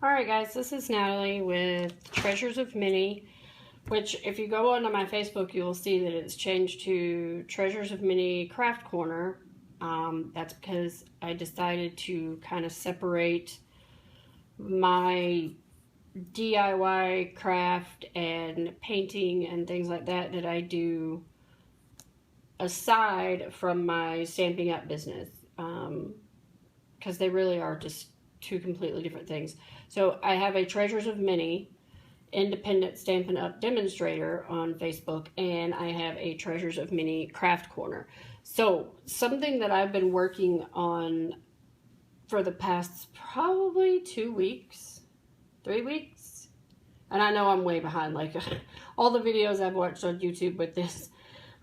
Alright guys, this is Natalie with Treasures of Minnie, which if you go onto my Facebook you will see that it's changed to Treasures of Minnie Craft Corner. That's because I decided to kind of separate my DIY craft and painting and things like that that I do aside from my Stampin' Up business, because they really are just two completely different things. So I have a Treasures of Minnie independent Stampin' Up demonstrator on Facebook, and I have a Treasures of Minnie Craft Corner. So something that I've been working on for the past probably 2 weeks, 3 weeks, and I know I'm way behind. Like all the videos I've watched on YouTube with this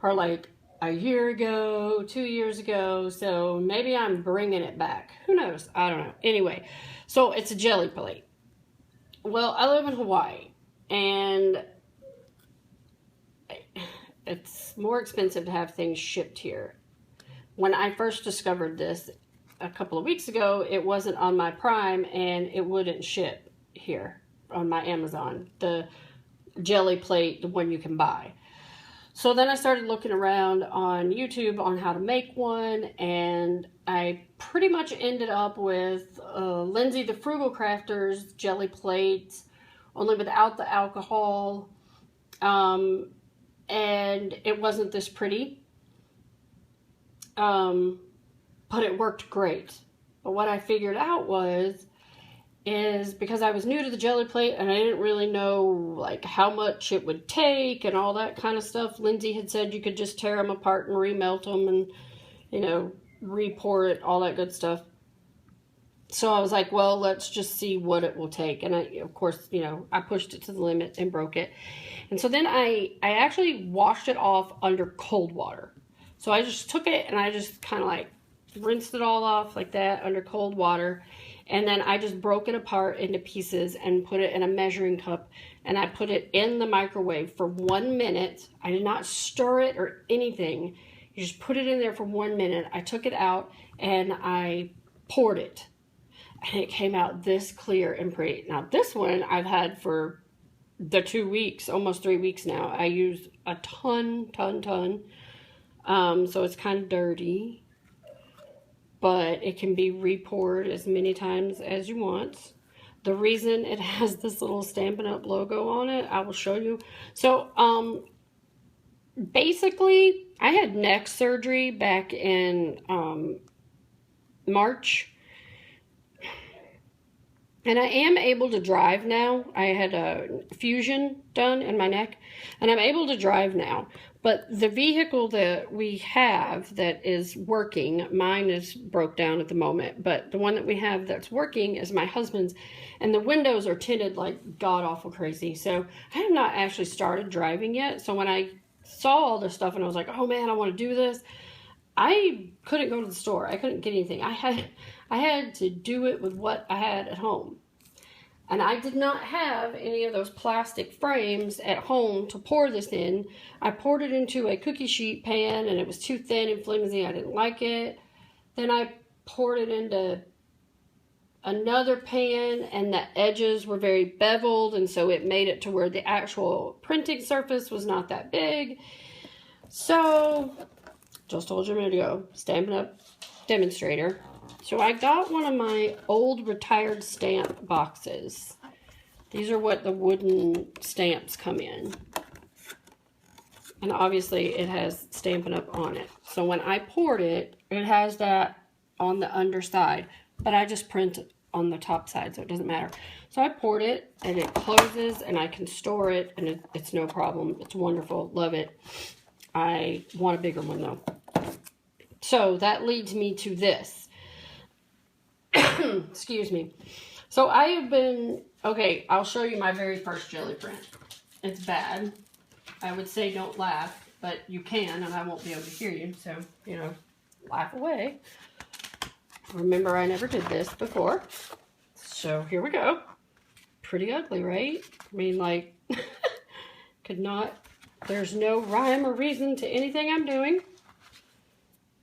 are like a year ago, 2 years ago, so maybe I'm bringing it back. Who knows? I don't know. Anyway, so it's a jelly plate. Well, I live in Hawaii, and it's more expensive to have things shipped here. When I first discovered this a couple of weeks ago, it wasn't on my Prime, and it wouldn't ship here on my Amazon, the jelly plate, the one you can buy. So then I started looking around on YouTube on how to make one, and I pretty much ended up with Lindsay the Frugal Crafter's jelly plate, only without the alcohol, and it wasn't this pretty, but it worked great. But what I figured out is because I was new to the jelly plate and I didn't really know like how much it would take and all that kind of stuff. Lindsay had said you could just tear them apart and remelt them and, you know, re-pour it, all that good stuff. So I was like, well, let's just see what it will take. And I, of course, you know, I pushed it to the limit and broke it. And so then I actually washed it off under cold water. So I just took it and I just kind of like rinsed it all off like that under cold water. And then I just broke it apart into pieces and put it in a measuring cup. And I put it in the microwave for 1 minute. I did not stir it or anything. You just put it in there for 1 minute. I took it out and I poured it. And it came out this clear and pretty. Now this one I've had for the 2 weeks, almost 3 weeks now. I used a ton. So it's kind of dirty, but it can be re-poured as many times as you want. The reason it has this little Stampin' Up logo on it, I will show you. So, basically, I had neck surgery back in March. And I am able to drive now. I had a fusion done in my neck, and I'm able to drive now. But the vehicle that we have that is working, mine is broke down at the moment, but the one that we have that's working is my husband's, and the windows are tinted like god-awful crazy. So I have not actually started driving yet. So when I saw all this stuff and I was like, oh man, I want to do this, I couldn't go to the store. I couldn't get anything. I had to do it with what I had at home. And I did not have any of those plastic frames at home to pour this in. I poured it into a cookie sheet pan and it was too thin and flimsy. I didn't like it. Then I poured it into another pan and the edges were very beveled, and so it made it to where the actual printing surface was not that big. So, just told you a minute ago, Stampin' Up demonstrator. So I got one of my old retired stamp boxes. These are what the wooden stamps come in. And obviously it has Stampin' Up on it. So when I poured it, it has that on the underside. But I just print on the top side, so it doesn't matter. So I poured it, and it closes, and I can store it, and it's no problem. It's wonderful. Love it. I want a bigger one, though. So that leads me to this. Excuse me. So I have been, okay, I'll show you my very first jelly print. It's bad. I would say don't laugh, but you can, and I won't be able to hear you, so, you know, laugh away. Remember, I never did this before. So here we go. Pretty ugly, right? I mean, like, could not, there's no rhyme or reason to anything I'm doing.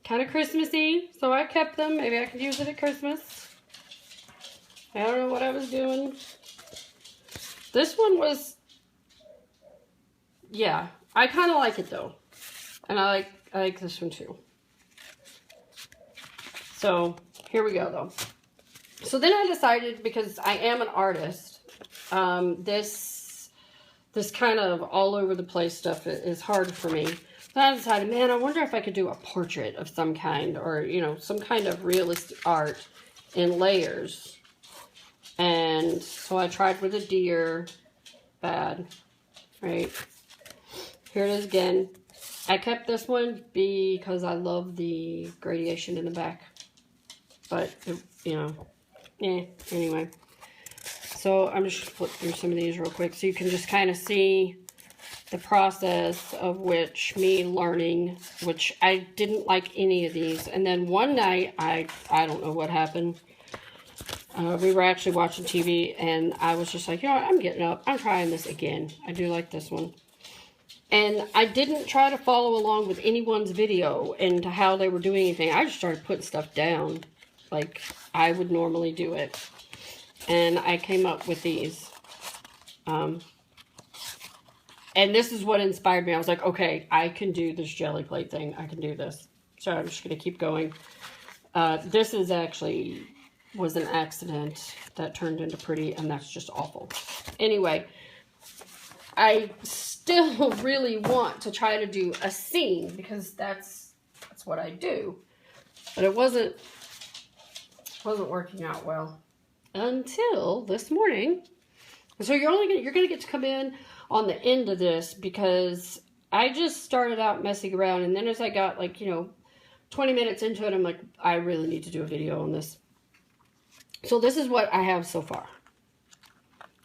Kind of Christmassy, so I kept them. Maybe I could use it at Christmas. I don't know what I was doing. This one was, yeah, I kind of like it though. And I like this one too. So here we go though. So then I decided, because I am an artist, this kind of all over the place stuff is hard for me. So I decided, man, I wonder if I could do a portrait of some kind, or, you know, some kind of realistic art in layers. And so I tried with a deer. Bad. Right. Here it is again. I kept this one because I love the gradation in the back. But, you know, anyway. So I'm just going to flip through some of these real quick so you can just kind of see the process of which me learning, which I didn't like any of these. And then one night, I don't know what happened. We were actually watching TV and I was just like, you know what, I'm getting up. I'm trying this again. I do like this one. And I didn't try to follow along with anyone's video and how they were doing anything. I just started putting stuff down like I would normally do it. And I came up with these. And this is what inspired me. I was like, okay, I can do this jelly plate thing. I can do this. So I'm just going to keep going. This is actually was an accident that turned into pretty, and that's just awful. Anyway, I still really want to try to do a scene because that's what I do. But it wasn't working out well. Until this morning. So you're gonna get to come in on the end of this because I just started out messing around, and then as I got 20 minutes into it, I'm like, I really need to do a video on this. So this is what I have so far.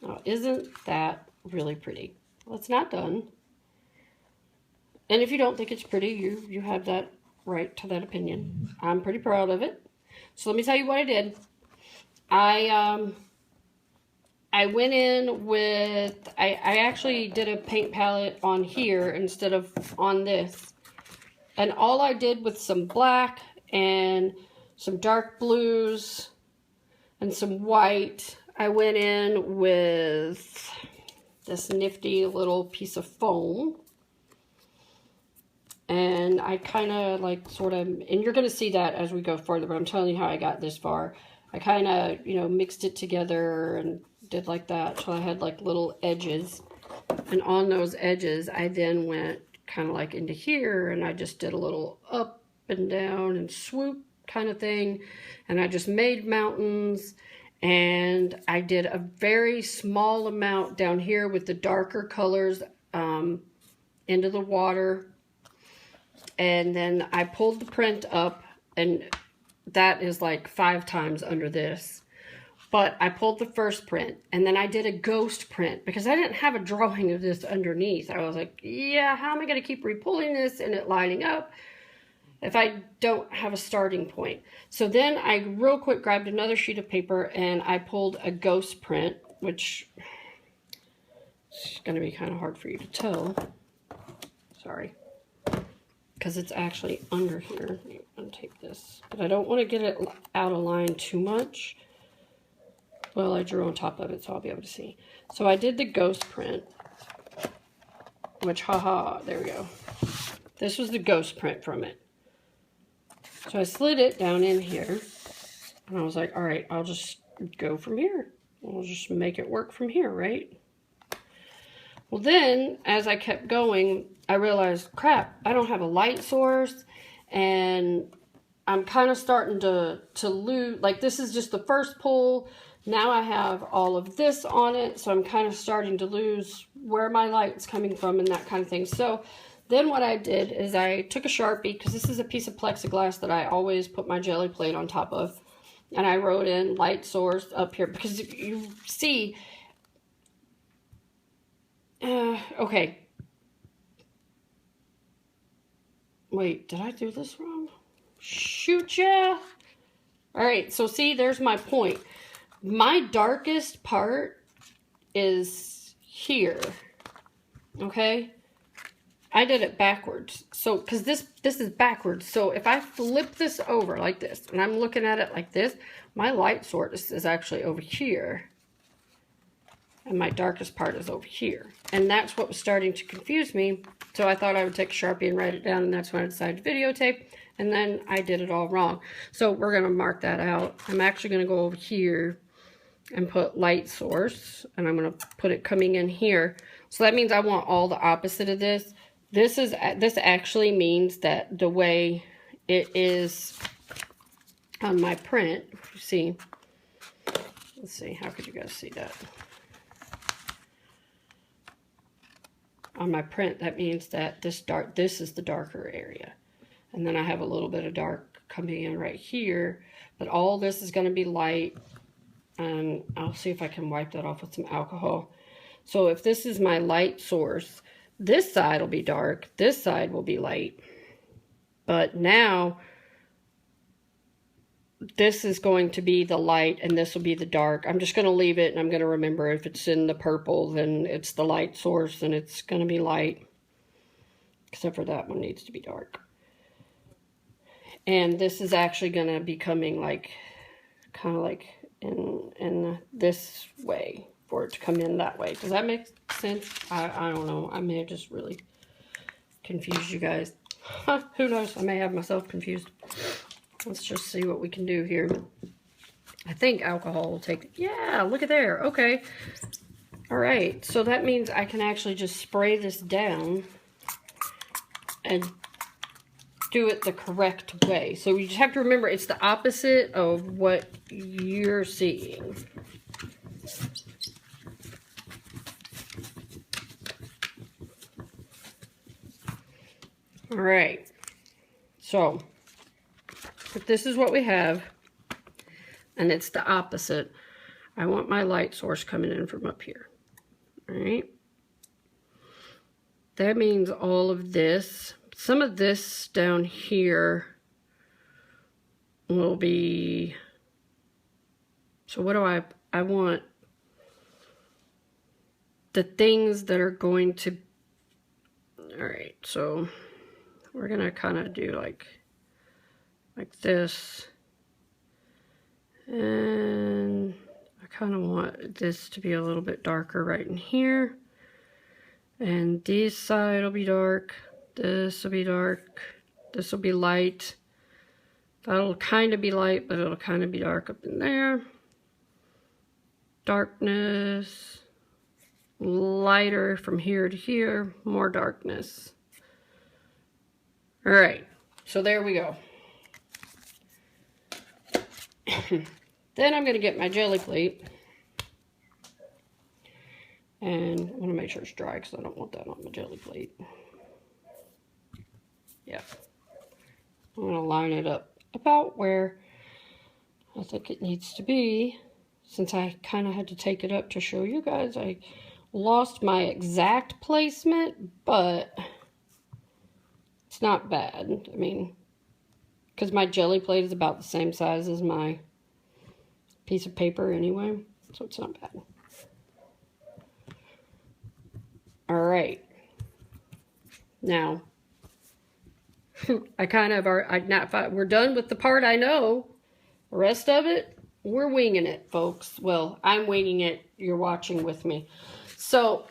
Now, isn't that really pretty? Well, it's not done. And if you don't think it's pretty, you have that right to that opinion. I'm pretty proud of it. So let me tell you what I did. I went in with, I actually did a paint palette on here instead of on this. And all I did with some black and some dark blues and some white, I went in with this nifty little piece of foam. And I kind of and you're going to see that as we go further, but I'm telling you how I got this far. I kind of, mixed it together and did like that. So I had like little edges. And on those edges, I then went kind of like into here and I just did a little up and down and swoop kind of thing. And I just made mountains. And I did a very small amount down here with the darker colors into the water. And then I pulled the print up, and that is like 5 times under this. But I pulled the first print, and then I did a ghost print because I didn't have a drawing of this underneath. I was like, yeah, how am I going to keep repulling this and it lining up if I don't have a starting point? So then I real quick grabbed another sheet of paper and I pulled a ghost print, which is going to be kind of hard for you to tell. Sorry. Because it's actually under here. I'm going to take this. But I don't want to get it out of line too much. Well, I drew on top of it, so I'll be able to see. So I did the ghost print. Which, haha, there we go. This was the ghost print from it. So I slid it down in here. And I was like, all right, I'll just go from here. We'll just make it work from here, right? Well, then, as I kept going, I realized, crap, I don't have a light source, and I'm kind of starting to lose, like this is just the first pull. Now I have all of this on it, so I'm kind of starting to lose where my light's coming from and that kind of thing. So then what I did is I took a Sharpie, because this is a piece of plexiglass that I always put my jelly plate on top of, and I wrote in light source up here, because if you see, okay. Wait, did I do this wrong? Shoot ya! Alright, so see, there's my point. My darkest part is here. Okay? I did it backwards. So, because this is backwards. So if I flip this over like this, and I'm looking at it like this, my light source is actually over here. And my darkest part is over here. And that's what was starting to confuse me. So I thought I would take a Sharpie and write it down, and that's when I decided to videotape. And then I did it all wrong. So we're going to mark that out. I'm actually going to go over here and put light source, and I'm going to put it coming in here. So that means I want all the opposite of this. This actually means that the way it is on my print, you see, let's see, how could you guys see that? On my print, that means that this is the darker area. And then I have a little bit of dark coming in right here, but all this is going to be light. And I'll see if I can wipe that off with some alcohol. So if this is my light source, this side will be dark, this side will be light. But now, this is going to be the light and this will be the dark. I'm just going to leave it, and I'm going to remember if it's in the purple, then it's the light source and it's going to be light. Except for that one needs to be dark. And this is actually going to be coming like, kind of like in this way, for it to come in that way. Does that make sense? I don't know. I may have just really confused you guys. Who knows? I may have myself confused. Let's just see what we can do here. I think alcohol will take... Yeah, look at there. Okay. All right. So that means I can actually just spray this down and do it the correct way. So you just have to remember it's the opposite of what you're seeing. All right. So if this is what we have, and it's the opposite, I want my light source coming in from up here. All right. That means all of this, some of this down here will be, so what do I want the things that are going to, all right, so we're going to kind of do like this. And I kind of want this to be a little bit darker right in here. And this side will be dark. This will be dark. This will be light. That'll kind of be light, but it'll kind of be dark up in there. Darkness. Lighter from here to here. More darkness. All right. So there we go. Then I'm going to get my jelly plate. And I want to make sure it's dry because I don't want that on my jelly plate. Yeah. I'm going to line it up about where I think it needs to be. Since I kind of had to take it up to show you guys, I lost my exact placement, but it's not bad. I mean, because my jelly plate is about the same size as my piece of paper anyway, so it's not bad. All right. Now, I kind of are, we're done with the part I know. The rest of it, we're winging it, folks. Well, I'm winging it. You're watching with me. So,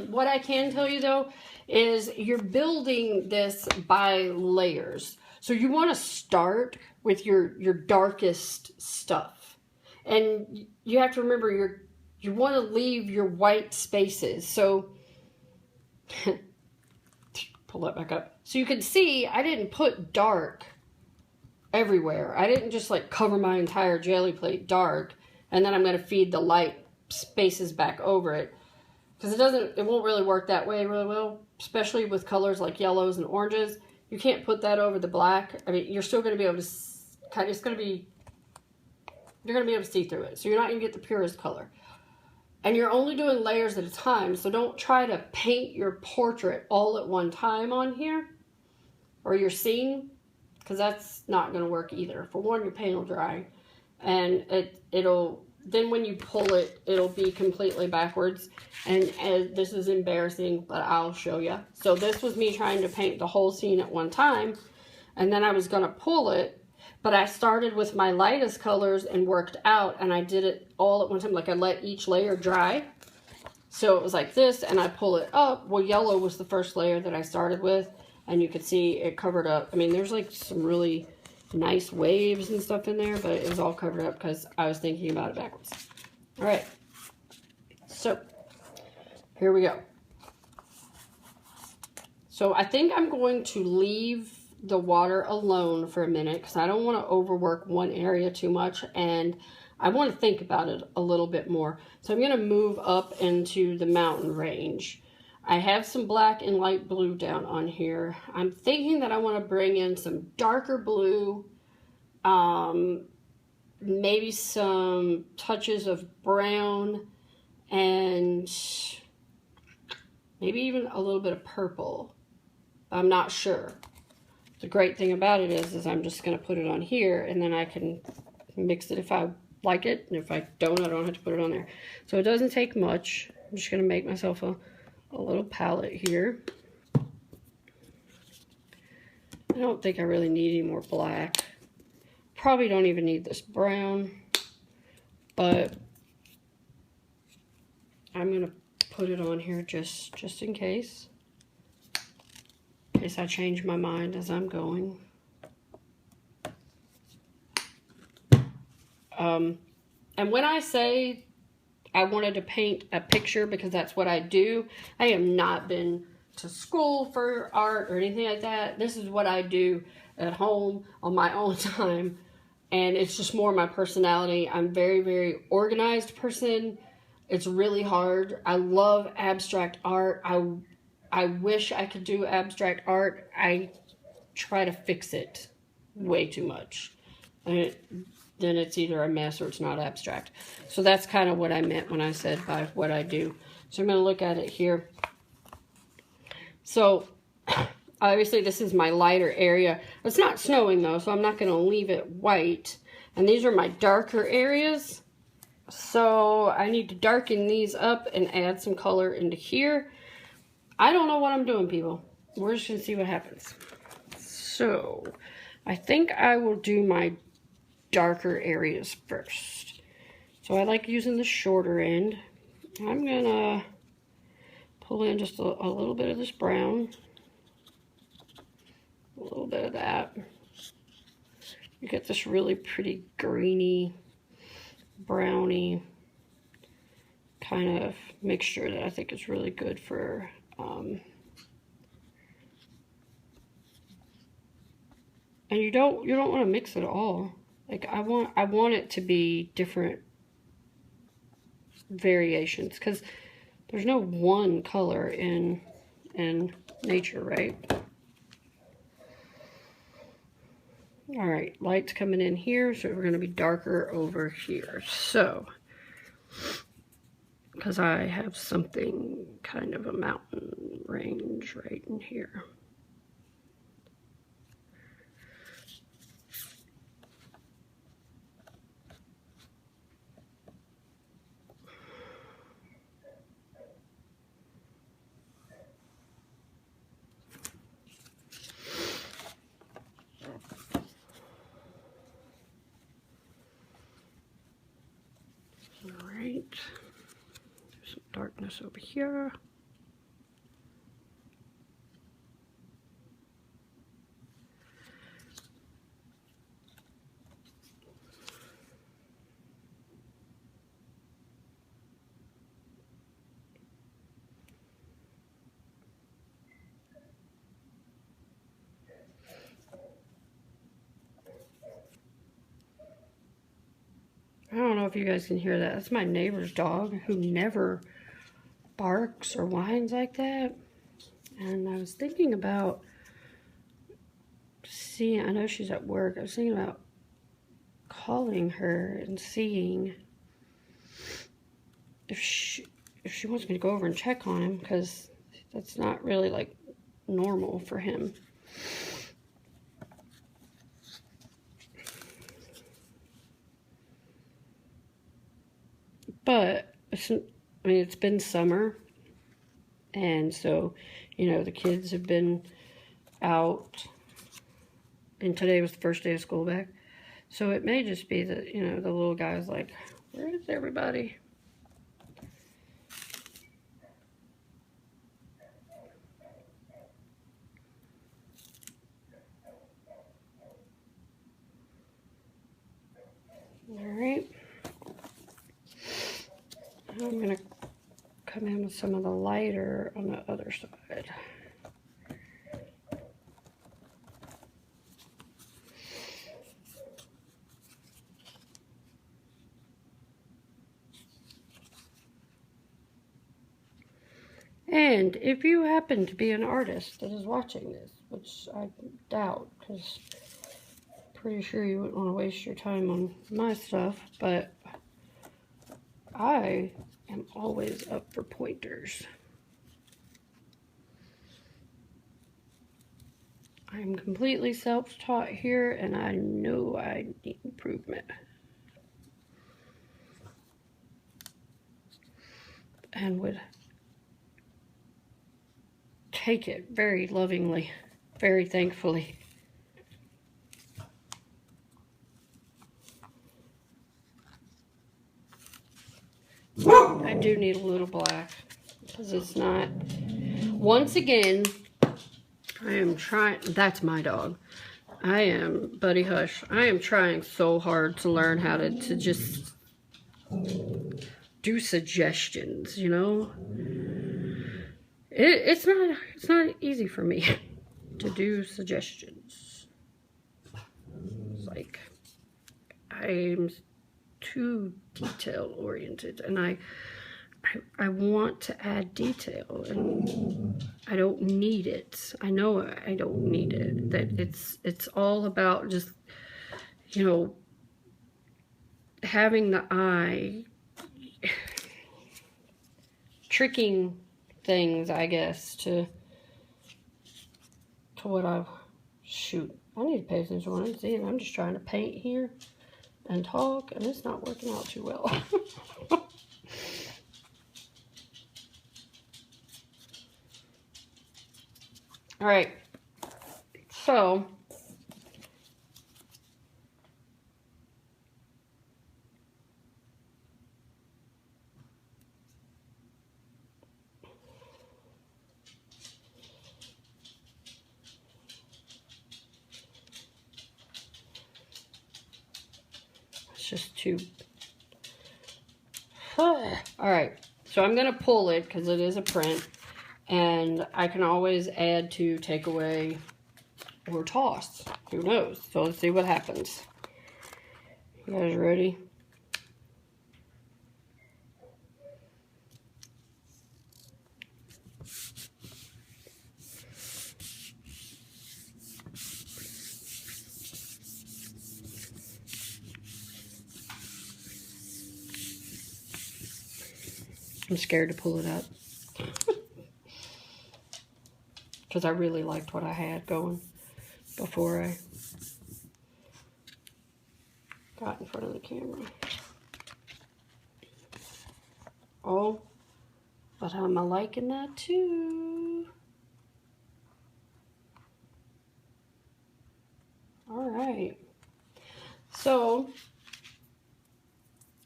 what I can tell you, though, is you're building this by layers. So, you want to start with your darkest stuff. And you have to remember, you want to leave your white spaces. So, pull that back up. So you can see I didn't put dark everywhere. I didn't just like cover my entire jelly plate dark and then I'm going to feed the light spaces back over it. Because it won't really work that way really well, especially with colors like yellows and oranges. You can't put that over the black. I mean, you're still going to be able to you're going to be able to see through it. So you're not going to get the purest color. And you're only doing layers at a time, so don't try to paint your portrait all at one time on here, or your scene, because that's not going to work either. For one, your paint will dry, and it'll then when you pull it, it'll be completely backwards. And this is embarrassing, but I'll show you. So this was me trying to paint the whole scene at one time. And then I was going to pull it, but I started with my lightest colors and worked out. And I did it all at one time. Like I let each layer dry. So it was like this, and I pull it up. Well, yellow was the first layer that I started with. And you could see it covered up. I mean, there's like some really nice waves and stuff in there, but it was all covered up because I was thinking about it backwards. All right, so here we go. So I think I'm going to leave the water alone for a minute because I don't want to overwork one area too much, and I want to think about it a little bit more. So I'm going to move up into the mountain range. I have some black and light blue down on here. I'm thinking that I want to bring in some darker blue, maybe some touches of brown, and maybe even a little bit of purple. I'm not sure. The great thing about it is I'm just going to put it on here, and then I can mix it if I like it, and if I don't have to put it on there. So it doesn't take much. I'm just going to make myself a little palette here. I don't think I really need any more black. Probably don't even need this brown, but I'm going to put it on here just in case I change my mind as I'm going. And when I say I wanted to paint a picture because that's what I do, I have not been to school for art or anything like that. This is what I do at home on my own time, and it's just more my personality. I'm a very, very organized person. It's really hard. I love abstract art. I wish I could do abstract art. I try to fix it way too much. And then it's either a mess or it's not abstract. So that's kind of what I meant when I said by what I do. So I'm going to look at it here. So obviously this is my lighter area. It's not snowing though, so I'm not going to leave it white. And these are my darker areas. So I need to darken these up and add some color into here. I don't know what I'm doing, people. We're just going to see what happens. So I think I will do my darker areas first. So I like using the shorter end. I'm gonna pull in just a little bit of this brown, a little bit of that. You get this really pretty greeny, browny kind of mixture that I think is really good for and you don't want to mix it all. Like I want it to be different variations because there's no one color in nature, right? All right, light's coming in here, so we're going to be darker over here. So, because I have something kind of a mountain range right in here. There's some darkness over here. I don't know if you guys can hear that. That's my neighbor's dog who never barks or whines like that. And I was thinking about seeing, I know she's at work, I was thinking about calling her and seeing if she wants me to go over and check on him, because that's not really like normal for him. But, it's been summer. And so, the kids have been out. And today was the first day of school back. So it may just be that, the little guy's like, where is everybody? Alright. I'm going to come in with some of the lighter on the other side. And if you happen to be an artist that is watching this, which I doubt, because I'm pretty sure you wouldn't want to waste your time on my stuff, but I am always up for pointers. I'm completely self-taught here, and I know I need improvement. And would take it very lovingly, very thankfully. I do need a little black because it's not. Once again, I am trying. That's my dog. I am, Buddy Hush. I am trying so hard to learn how to just do suggestions, It's not easy for me to do suggestions. It's like I'm too detail oriented, and I want to add detail, and I don't need it. I know I don't need it. That it's all about just having the eye, tricking things, I guess, to what I shoot. I need to pay attention to what I'm seeing. I'm just trying to paint here and talk, and it's not working out too well. All right, so it's just too. All right, so I'm gonna pull it because it is a print. And I can always add to, take away, or toss. Who knows? So let's see what happens. You guys ready? I'm scared to pull it up. Because I really liked what I had going before I got in front of the camera. Oh, but I'm liking that too. All right. So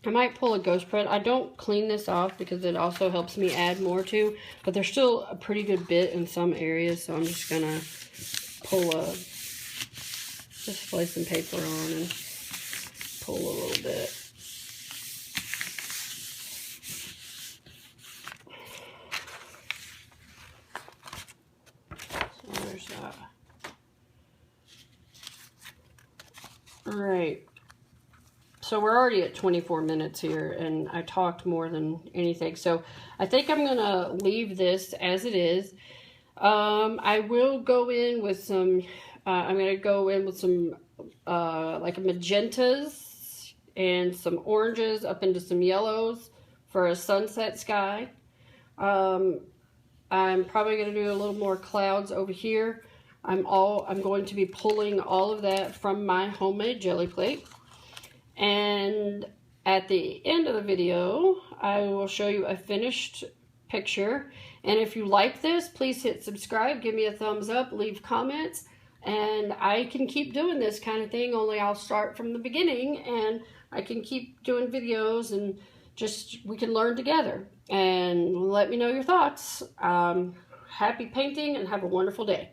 I might pull a ghost print. I don't clean this off because it also helps me add more to, but there's still a pretty good bit in some areas, so I'm just gonna just lay some paper on and pull a little bit. So there's that. All right. So we're already at 24 minutes here, and I talked more than anything. So I think I'm going to leave this as it is. I will go in with some, I'm going to go in with some like magentas and some oranges up into some yellows for a sunset sky. I'm probably going to do a little more clouds over here. I'm going to be pulling all of that from my homemade jelly plate. And At the end of the video, I will show you a finished picture. And if you like this, please hit subscribe, give me a thumbs up, leave comments, and I can keep doing this kind of thing, only I'll start from the beginning and I can keep doing videos and just we can learn together. And let me know your thoughts. Happy painting and have a wonderful day.